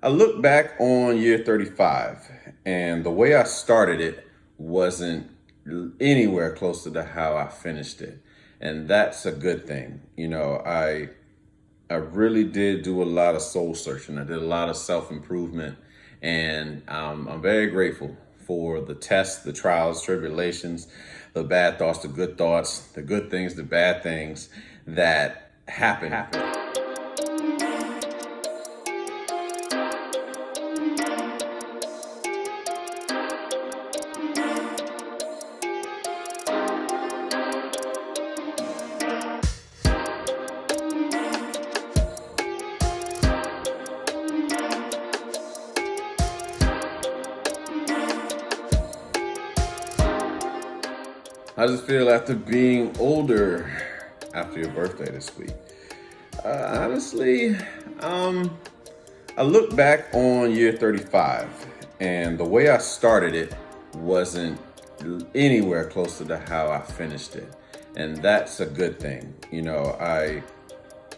I look back on year 35, and the way I started it wasn't anywhere close to how I finished it. And that's a good thing. I really did do a lot of soul searching. I did a lot of self improvement, and I'm very grateful for the tests, the trials, tribulations, the bad thoughts, the good thoughts, the good things, the bad things that happen. How does it feel after being older after your birthday this week? Honestly, I look back on year 35, and the way I started it wasn't anywhere close to how I finished it. And that's a good thing. I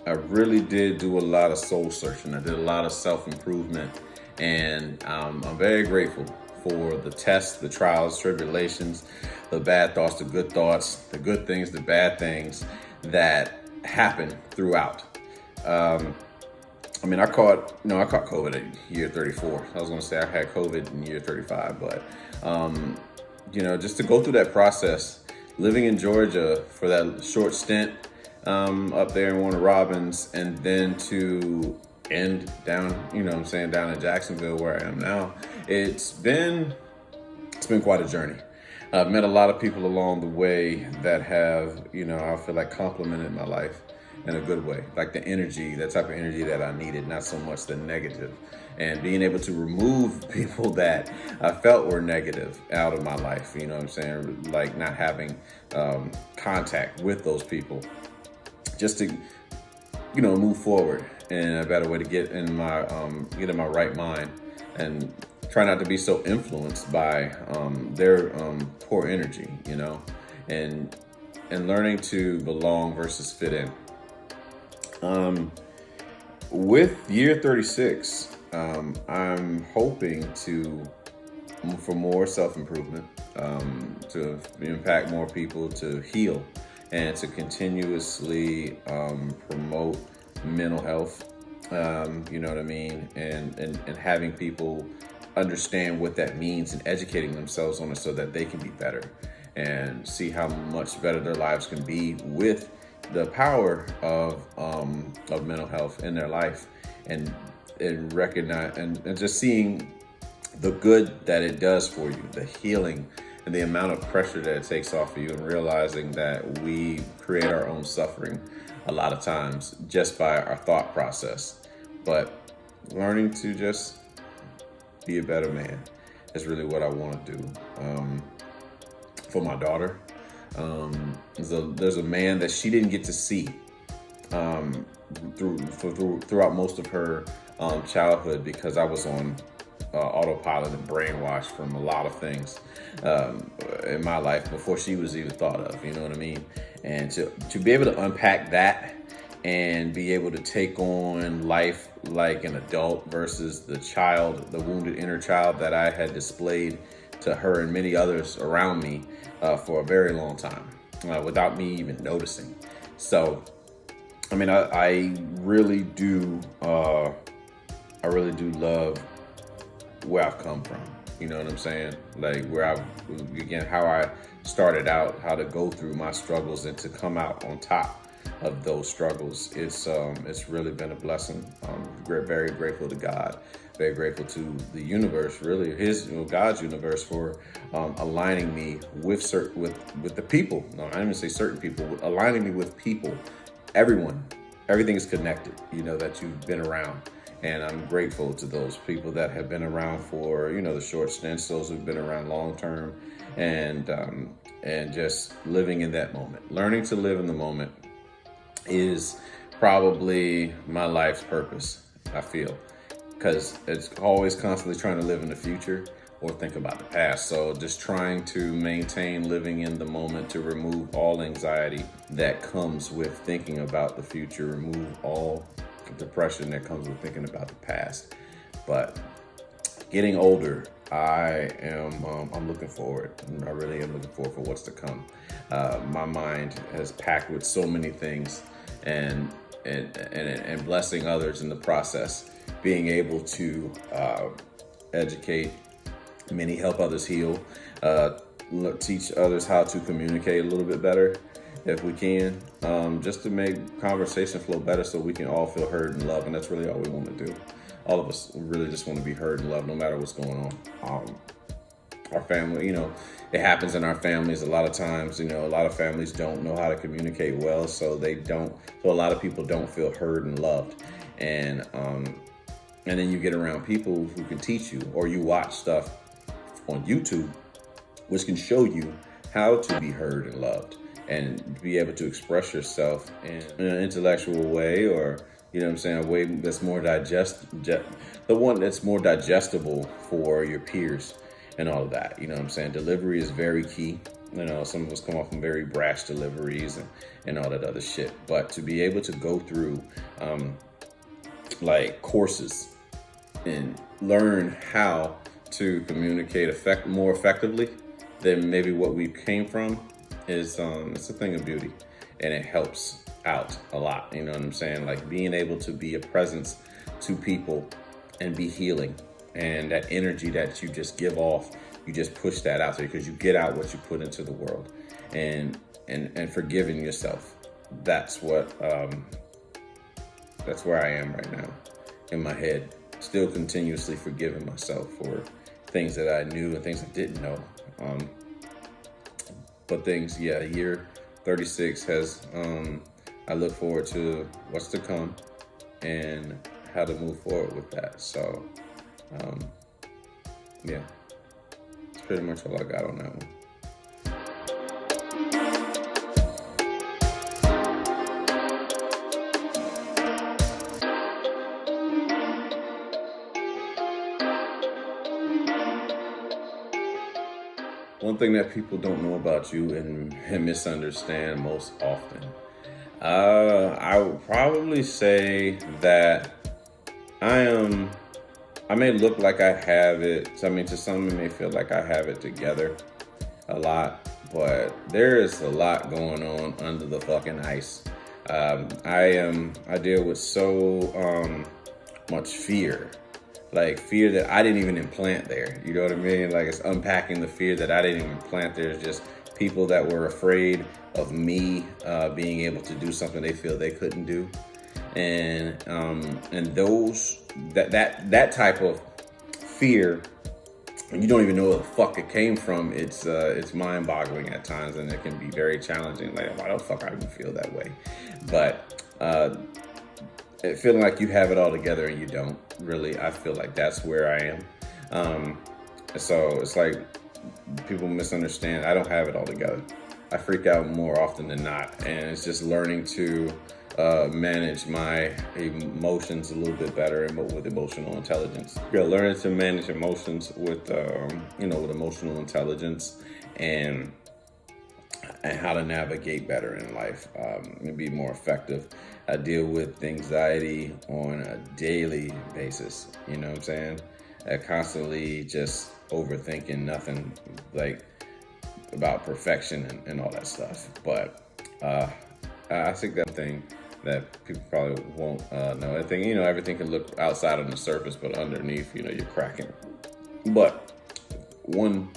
really did do a lot of soul searching. I did a lot of self improvement, and I'm very grateful for the tests, the trials, tribulations, the bad thoughts, the good things, the bad things that happen throughout. I caught COVID at year 34. I was going to say I had COVID in year 35, but just to go through that process, living in Georgia for that short stint up there in Warner Robins, and then to end down, down in Jacksonville where I am now. It's been quite a journey. I've met a lot of people along the way that have, I feel like complimented my life in a good way, like the energy, that type of energy that I needed, not so much the negative. And being able to remove people that I felt were negative out of my life, like not having contact with those people, just to, move forward in a better way, to get in my right mind, and try not to be so influenced by their poor energy, and learning to belong versus fit in. With year 36, I'm hoping for more self-improvement, to impact more people, to heal, and to continuously promote mental health, you know what I mean? And having people understand what that means and educating themselves on it so that they can be better and see how much better their lives can be with the power of mental health in their life, and recognize and just seeing the good that it does for you, the healing and the amount of pressure that it takes off of you, and realizing that we create our own suffering a lot of times just by our thought process. But learning to just be a better man is really what I want to do for my daughter. There's a man that she didn't get to see throughout most of her childhood, because I was on autopilot and brainwashed from a lot of things in my life before she was even thought of, you know what I mean? And to be able to unpack that and be able to take on life like an adult versus the wounded inner child that I had displayed to her and many others around me for a very long time without me even noticing. So, I really do love where I've come from. You know what I'm saying? Like how I started out, how to go through my struggles and to come out on top of those struggles. It's really been a blessing. I'm very grateful to God, very grateful to the universe, really God's universe, for aligning me with the people. No, I didn't even say certain people, aligning me with people. Everything is connected, that you've been around. And I'm grateful to those people that have been around for, the short stints, those who've been around long term, and just living in that moment. Learning to live in the moment is probably my life's purpose, I feel, because it's always constantly trying to live in the future or think about the past. So just trying to maintain living in the moment, to remove all anxiety that comes with thinking about the future, remove all depression that comes with thinking about the past. But getting older, I'm looking forward. I really am looking forward for what's to come. My mind is packed with so many things, and and blessing others in the process. Being able to educate many, help others heal, teach others how to communicate a little bit better if we can, just to make conversation flow better so we can all feel heard and loved. And that's really all we want to do. All of us really just want to be heard and loved no matter what's going on. Our family, it happens in our families a lot of times. A lot of families don't know how to communicate well, so a lot of people don't feel heard and loved. And then you get around people who can teach you, or you watch stuff on YouTube, which can show you how to be heard and loved and be able to express yourself in an intellectual way, or, a way that's more the one that's more digestible for your peers and all of that. Delivery is very key. Some of us come off from very brash deliveries and all that other shit. But to be able to go through like courses and learn how to communicate more effectively than maybe what we came from is it's a thing of beauty, and it helps out a lot. You know what I'm saying? Like being able to be a presence to people and be healing, and that energy that you just give off, you just push that out there because you get out what you put into the world, and forgiving yourself. That's where I am right now in my head, still continuously forgiving myself for things that I knew and things I didn't know. But things, year 36 has, I look forward to what's to come and how to move forward with that. So, that's pretty much all I got on that one. One thing that people don't know about you and misunderstand most often, I would probably say that I may look like I have it. To some, it may feel like I have it together a lot, but there is a lot going on under the fucking ice. I deal with so much fear. Like fear that I didn't even implant there. You know what I mean? Like it's unpacking the fear that I didn't even plant there. It's just people that were afraid of me being able to do something they feel they couldn't do. And those that type of fear, you don't even know where the fuck it came from. It's mind-boggling at times, and it can be very challenging. Like, why the fuck I even feel that way? But feeling like you have it all together and you don't really. I feel like that's where I am. So it's like people misunderstand. I don't have it all together. I freak out more often than not, and it's just learning to manage my emotions a little bit better and with emotional intelligence. You're learning to manage emotions with with emotional intelligence and how to navigate better in life and be more effective. I deal with anxiety on a daily basis. You know what I'm saying? I constantly just overthinking nothing like about perfection and all that stuff. But I think that thing that people probably won't know. I think, everything can look outside on the surface, but underneath, you're cracking. But one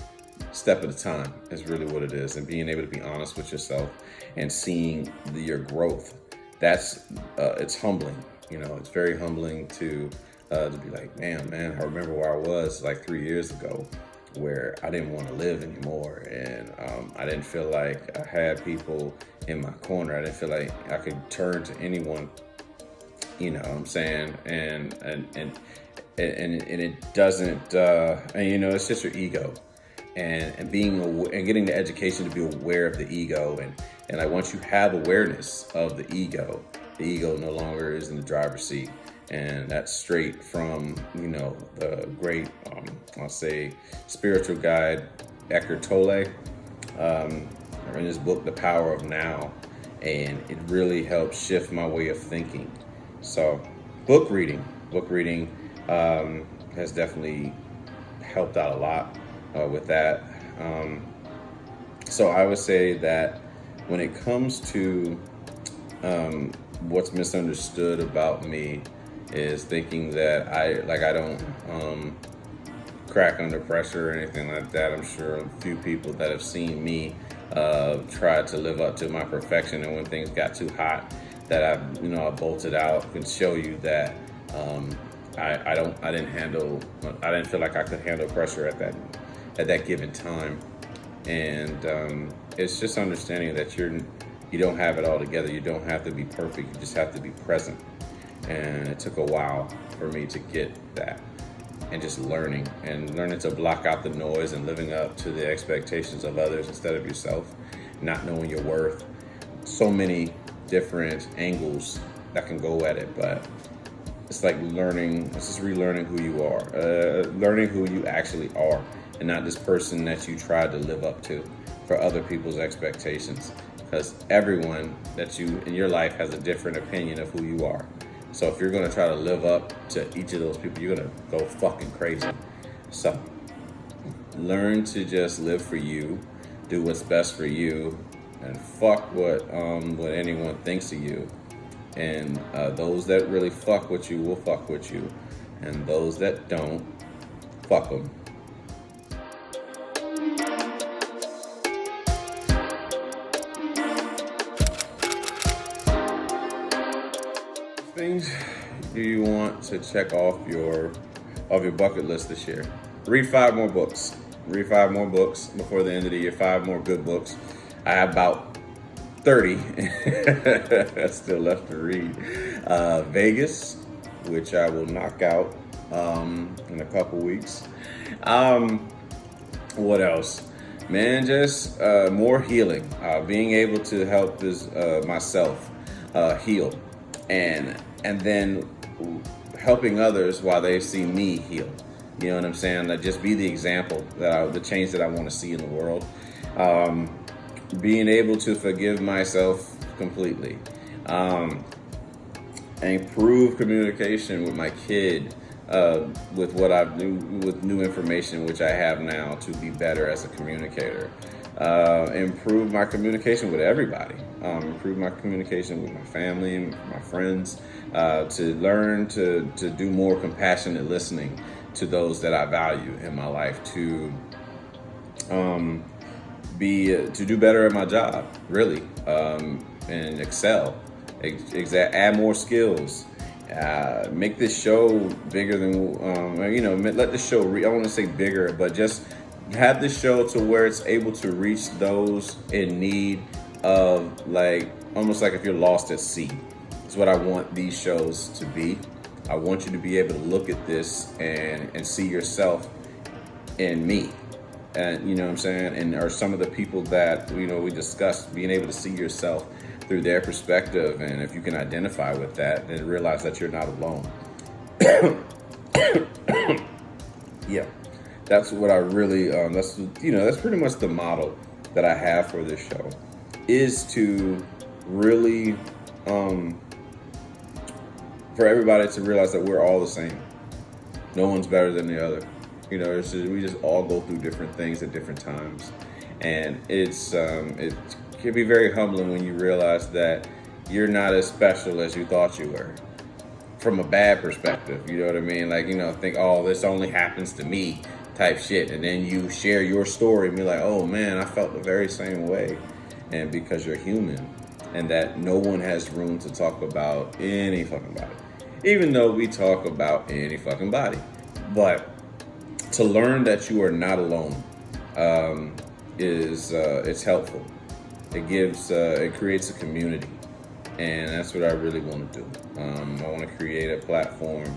step at a time is really what it is. And being able to be honest with yourself and seeing your growth, that's, it's humbling. It's very humbling to be like, man, I remember where I was like 3 years ago, where I didn't want to live anymore, and I didn't feel like I had people in my corner. I didn't feel like I could turn to anyone. You know what I'm saying? And it doesn't. It's just your ego, and being and getting the education to be aware of the ego, and like once you have awareness of the ego no longer is in the driver's seat. And that's straight from, the great, I'll say, spiritual guide, Eckhart Tolle, in his book, The Power of Now. And it really helped shift my way of thinking. So book reading, has definitely helped out a lot with that. So I would say that when it comes to what's misunderstood about me is thinking that I don't crack under pressure or anything like that. I'm sure a few people that have seen me try to live up to my perfection, and when things got too hot, that I bolted out. Can show you that I didn't feel like I could handle pressure at that given time, and it's just understanding that you don't have it all together. You don't have to be perfect. You just have to be present. And it took a while for me to get that, and just learning to block out the noise and living up to the expectations of others instead of yourself, not knowing your worth. So many different angles that can go at it, but it's like it's just relearning who you are, learning who you actually are, and not this person that you tried to live up to for other people's expectations. Because everyone that you in your life has a different opinion of who you are. So if you're gonna try to live up to each of those people, you're gonna go fucking crazy. So learn to just live for you, do what's best for you, and fuck what anyone thinks of you. And those that really fuck with you will fuck with you, and those that don't, fuck them. Things do you want to check off your bucket list this year? Read 5 more books. Read 5 more books before the end of the year. 5 more good books. I have about 30 still left to read. Vegas, which I will knock out in a couple weeks. What else? Man, just more healing. Being able to help myself heal. And then helping others while they see me heal. You know what I'm saying? Like, just be the example, the change that I want to see in the world. Being able to forgive myself completely. Improve communication with my kid, with what I do, with new information which I have now to be better as a communicator. Improve my communication with everybody. Improve my communication with my family and my friends. To learn to do more compassionate listening to those that I value in my life. To do better at my job, really, and excel. Add more skills. Make this show bigger than let the show. I want to say bigger, but just have this show to where it's able to reach those in need of, like, almost like if you're lost at sea. It's what I want these shows to be. I want you to be able to look at this and see yourself in me. And you know what I'm saying? And are some of the people that we discussed, being able to see yourself through their perspective, and if you can identify with that, then realize that you're not alone. Yeah, that's what I really. That's pretty much the model that I have for this show, is to really for everybody to realize that we're all the same. No one's better than the other. We just all go through different things at different times, and it can be very humbling when you realize that you're not as special as you thought you were, from a bad perspective. You know what I mean? Like, think, oh, this only happens to me, type shit, and then you share your story and be like, oh man, I felt the very same way, and because you're human, and that no one has room to talk about any fucking body, even though we talk about any fucking body, but to learn that you are not alone it's helpful. It creates a community, and that's what I really want to do. I want to create a platform.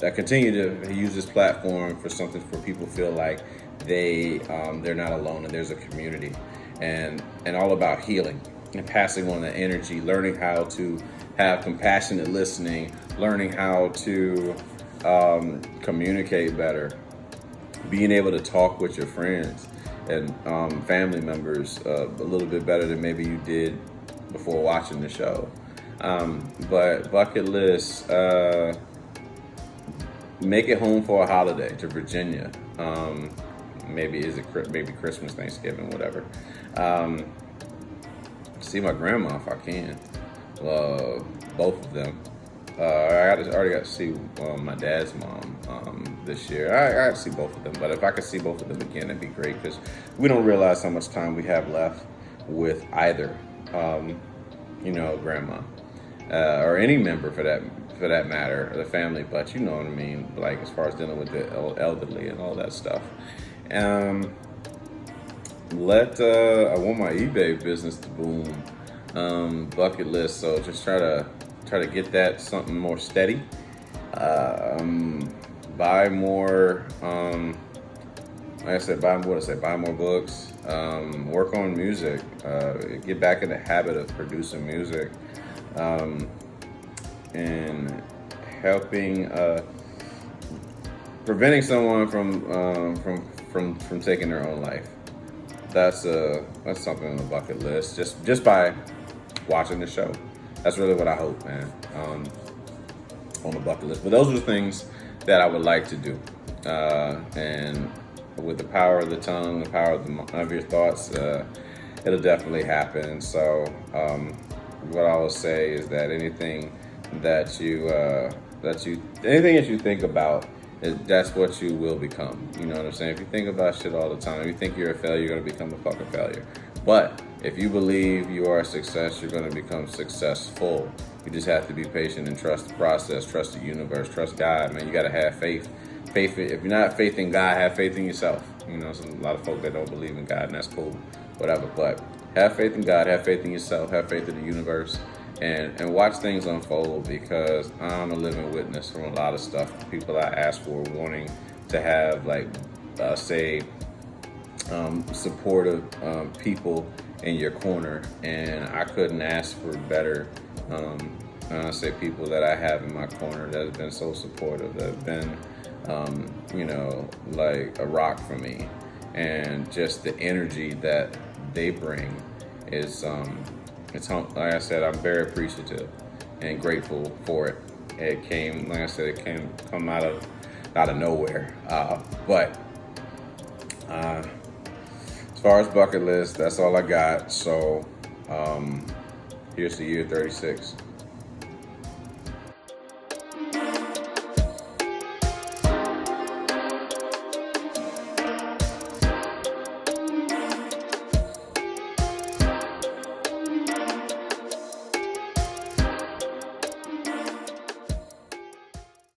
I continue to use this platform for something for people to feel like they're not alone, and there's a community, and all about healing and passing on the energy, learning how to have compassionate listening, learning how to communicate better, being able to talk with your friends and family members a little bit better than maybe you did before watching the show. But bucket list, make it home for a holiday to Virginia. Maybe Christmas, Thanksgiving, whatever. Um, see my grandma if I can. Both of them. Already got to see my dad's mom this year. I got to see both of them, but if I could see both of them again, it'd be great because we don't realize how much time we have left with either, grandma or any member for that matter, of the family. But you know what I mean, like as far as dealing with the elderly and all that stuff. Um, I want my eBay business to boom. Bucket list. So just try to get that something more steady. Buy more. Like I said, buy more books. Work on music. Get back in the habit of producing music. And helping preventing someone from taking their own life. That's something on the bucket list. Just by watching the show. That's really what I hope, man. On the bucket list. But those are the things that I would like to do. And with the power of the tongue, the power of your thoughts, it'll definitely happen. So what I will say is that anything that you think about, that's what you will become. You know what I'm saying? If you think about shit all the time, if you think you're a failure, you're gonna become a fucking failure. But if you believe you are a success, you're gonna become successful. You just have to be patient and trust the process, trust the universe, trust God, man. You gotta have faith. If you're not faith in God, have faith in yourself. You know, there's a lot of folk that don't believe in God, and that's cool, whatever. But have faith in God, have faith in yourself, have faith in the universe, and watch things unfold, because I'm a living witness from a lot of stuff. People I ask for wanting to have, like, supportive people in your corner, and I couldn't ask for better. People that I have in my corner that have been so supportive, that have been, like a rock for me, and just the energy that they bring is, like I said, I'm very appreciative and grateful for it. It came out of nowhere. But as far as bucket list, that's all I got. So here's the year 36.